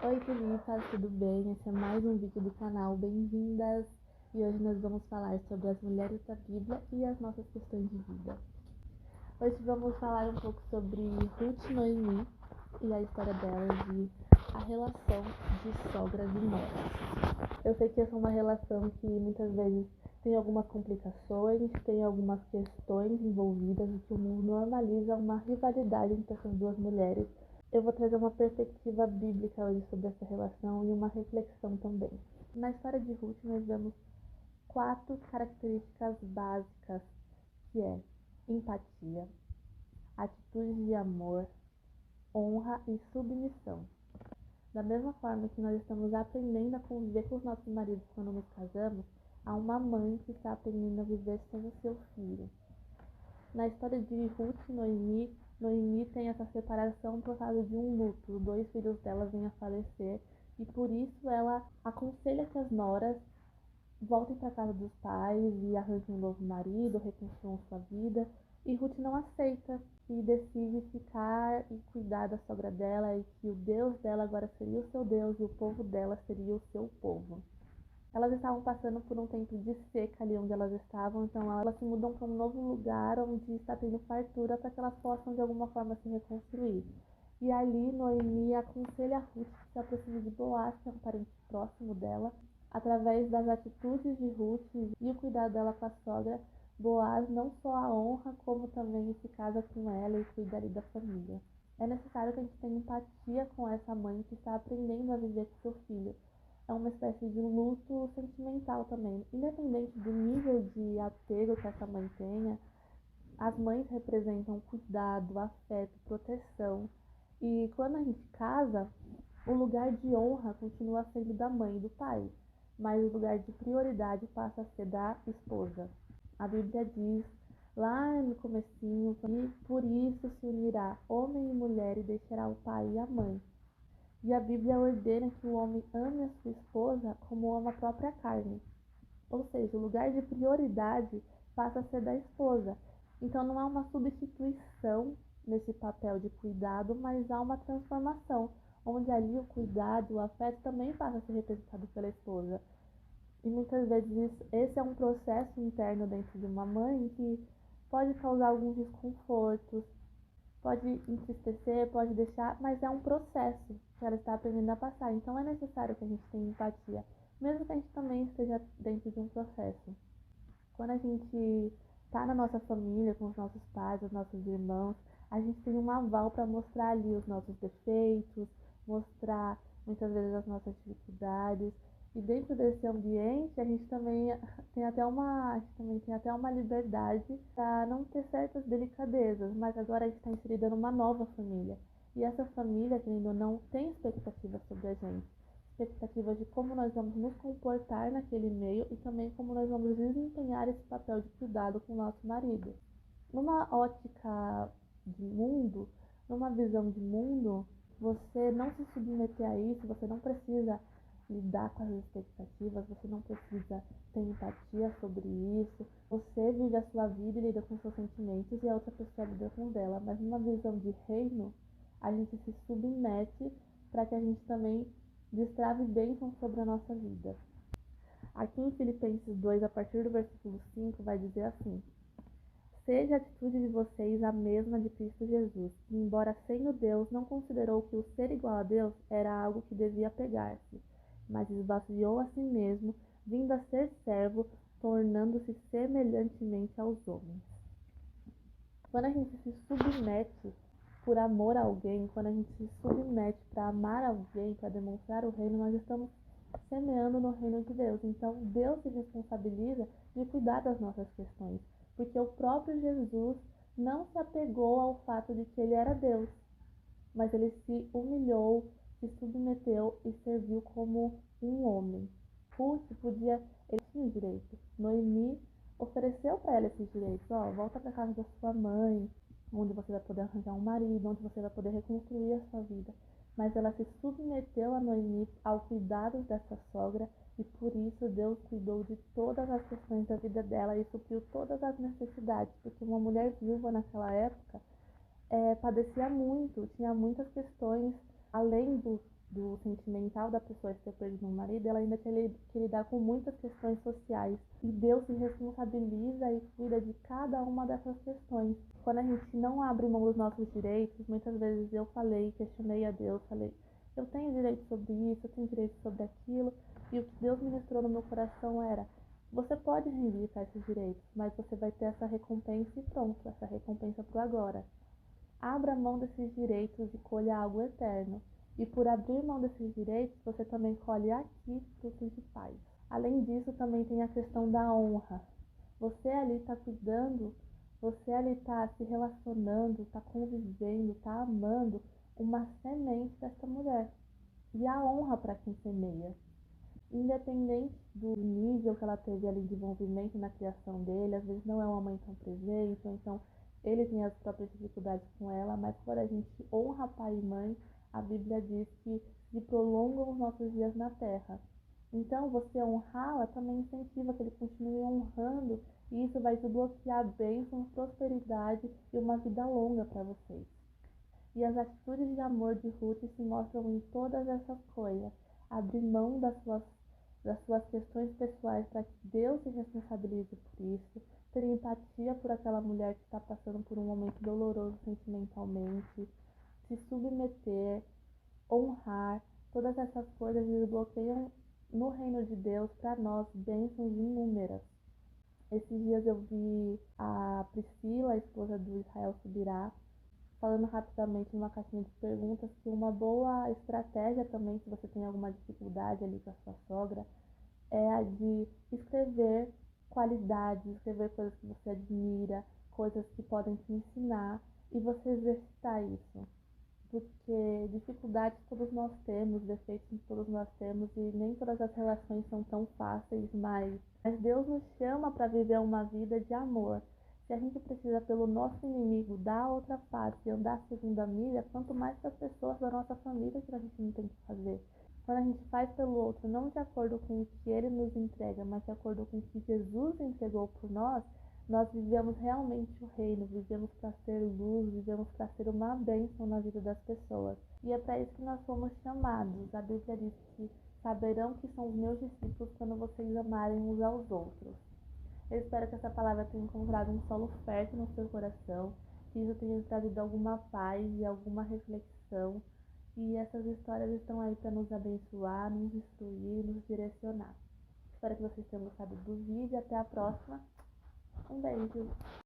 Oi, Tulipas, tudo bem? Esse é mais um vídeo do canal, bem-vindas! E hoje nós vamos falar sobre as mulheres da Bíblia e as nossas questões de vida. Hoje vamos falar um pouco sobre Ruth e Noemi e a história delas e a relação de sogras e noras. Eu sei que essa é uma relação que muitas vezes tem algumas complicações, tem algumas questões envolvidas e que o mundo normaliza uma rivalidade entre essas duas mulheres. Eu vou trazer uma perspectiva bíblica hoje sobre essa relação e uma reflexão também. Na história de Ruth, nós vemos 4 características básicas, que é empatia, atitude de amor, honra e submissão. Da mesma forma que nós estamos aprendendo a conviver com os nossos maridos quando nos casamos, há uma mãe que está aprendendo a viver sem o seu filho. Na história de Ruth e Noemi tem essa separação por causa de um luto. 2 filhos dela vêm a falecer e por isso ela aconselha que as noras voltem para casa dos pais e arranjem um novo marido, reconstruam sua vida. E Ruth não aceita e decide ficar e cuidar da sogra dela e que o Deus dela agora seria o seu Deus e o povo dela seria o seu povo. Elas estavam passando por um tempo de seca ali onde elas estavam, então elas se mudam para um novo lugar onde está tendo fartura para que elas possam de alguma forma se reconstruir. E ali Noemi aconselha a Ruth que se aproxime de Boaz, que é um parente próximo dela, através das atitudes de Ruth e o cuidado dela com a sogra. Boaz não só a honra, como também se casa com ela e cuida ali da família. É necessário que a gente tenha empatia com essa mãe que está aprendendo a viver com seu filho. É uma espécie de luto sentimental também. Independente do nível de apego que essa mãe tenha, as mães representam cuidado, afeto, proteção. E quando a gente casa, o lugar de honra continua sendo da mãe e do pai, mas o lugar de prioridade passa a ser da esposa. A Bíblia diz lá no comecinho que por isso se unirá homem e mulher e deixará o pai e a mãe. E a Bíblia ordena que o homem ame a sua esposa como ama a própria carne. Ou seja, o lugar de prioridade passa a ser da esposa. Então não há uma substituição nesse papel de cuidado, mas há uma transformação, onde ali o cuidado, o afeto também passa a ser representado pela esposa. E muitas vezes esse é um processo interno dentro de uma mãe que pode causar alguns desconfortos, pode entristecer, pode deixar, mas é um processo que ela está aprendendo a passar. Então é necessário que a gente tenha empatia, mesmo que a gente também esteja dentro de um processo. Quando a gente está na nossa família, com os nossos pais, os nossos irmãos, a gente tem um aval para mostrar ali os nossos defeitos, mostrar muitas vezes as nossas dificuldades. E dentro desse ambiente, a gente também tem até uma liberdade para não ter certas delicadezas, mas agora a gente está inserida numa nova família. E essa família, querendo ou não, tem expectativas sobre a gente. Expectativas de como nós vamos nos comportar naquele meio e também como nós vamos desempenhar esse papel de cuidado com o nosso marido. Numa ótica de mundo, numa visão de mundo, você não se submeter a isso, você não precisa lidar com as expectativas, você não precisa ter empatia sobre isso. Você vive a sua vida e lida com seus sentimentos e a outra pessoa lida com dela. Mas numa visão de reino, a gente se submete para que a gente também destrave bênçãos sobre a nossa vida. Aqui em Filipenses 2, a partir do versículo 5, vai dizer assim: seja a atitude de vocês a mesma de Cristo Jesus, que, embora sendo Deus, não considerou que o ser igual a Deus era algo que devia pegar-se, mas esvaziou a si mesmo, vindo a ser servo, tornando-se semelhantemente aos homens. Quando a gente se submete por amor a alguém, quando a gente se submete para amar alguém, para demonstrar o reino, nós estamos semeando no reino de Deus. Então, Deus se responsabiliza de cuidar das nossas questões, porque o próprio Jesus não se apegou ao fato de que ele era Deus, mas ele se humilhou, se submeteu e serviu como um homem. Ruth ele tinha direito. Noemi ofereceu para ela esses direitos. Volta para casa da sua mãe, onde você vai poder arranjar um marido, onde você vai poder reconstruir a sua vida. Mas ela se submeteu a Noemi ao cuidado dessa sogra e por isso Deus cuidou de todas as questões da vida dela e supriu todas as necessidades, porque uma mulher viúva naquela época padecia muito, tinha muitas questões além do sentimento sentimental da pessoa de ter perdido um marido, ela ainda tem que lidar com muitas questões sociais. E Deus se responsabiliza e cuida de cada uma dessas questões. Quando a gente não abre mão dos nossos direitos, muitas vezes eu questionei a Deus, falei, eu tenho direito sobre isso, eu tenho direito sobre aquilo. E o que Deus ministrou no meu coração era, você pode reivindicar esses direitos, mas você vai ter essa recompensa e pronto, essa recompensa pro agora. Abra mão desses direitos e colha algo eterno. E por abrir mão desses direitos, você também colhe aqui frutos de paz. Além disso, também tem a questão da honra. Você ali está cuidando, você ali está se relacionando, está convivendo, está amando uma semente dessa mulher. E a honra para quem semeia. Independente do nível que ela teve ali de envolvimento na criação dele, às vezes não é uma mãe tão presente, ou então ele tem as próprias dificuldades com ela, mas quando a gente honra pai e mãe, a Bíblia diz que se prolongam os nossos dias na terra. Então, você honrá-la também incentiva que ele continue honrando, e isso vai desbloquear bênçãos, prosperidade e uma vida longa para vocês. E as atitudes de amor de Ruth se mostram em todas essas coisas. Abrir mão das suas questões pessoais para que Deus se responsabilize por isso. Ter empatia por aquela mulher que está passando por um momento doloroso sentimentalmente. Se submeter, honrar. Todas essas coisas desbloqueiam no reino de Deus para nós bênçãos inúmeras. Esses dias eu vi a Priscila, a esposa do Israel Subirá, falando rapidamente numa caixinha de perguntas que uma boa estratégia também, se você tem alguma dificuldade ali com a sua sogra, é a de escrever qualidades, escrever coisas que você admira, coisas que podem te ensinar e você exercitar isso. Porque dificuldades todos nós temos, defeitos todos nós temos e nem todas as relações são tão fáceis, mas Deus nos chama para viver uma vida de amor. Se a gente precisa pelo nosso inimigo dar a outra face e andar a segunda milha, quanto mais para as pessoas da nossa família que a gente não tem que fazer. Quando a gente faz pelo outro, não de acordo com o que ele nos entrega, mas de acordo com o que Jesus entregou por nós vivemos realmente o reino, vivemos para ser luz, vivemos para ser uma bênção na vida das pessoas. E é para isso que nós fomos chamados. A Bíblia diz que saberão que são os meus discípulos quando vocês amarem uns aos outros. Eu espero que essa palavra tenha encontrado um solo fértil no seu coração, que isso tenha trazido alguma paz e alguma reflexão. E essas histórias estão aí para nos abençoar, nos instruir, nos direcionar. Espero que vocês tenham gostado do vídeo. Até a próxima. Um beijo.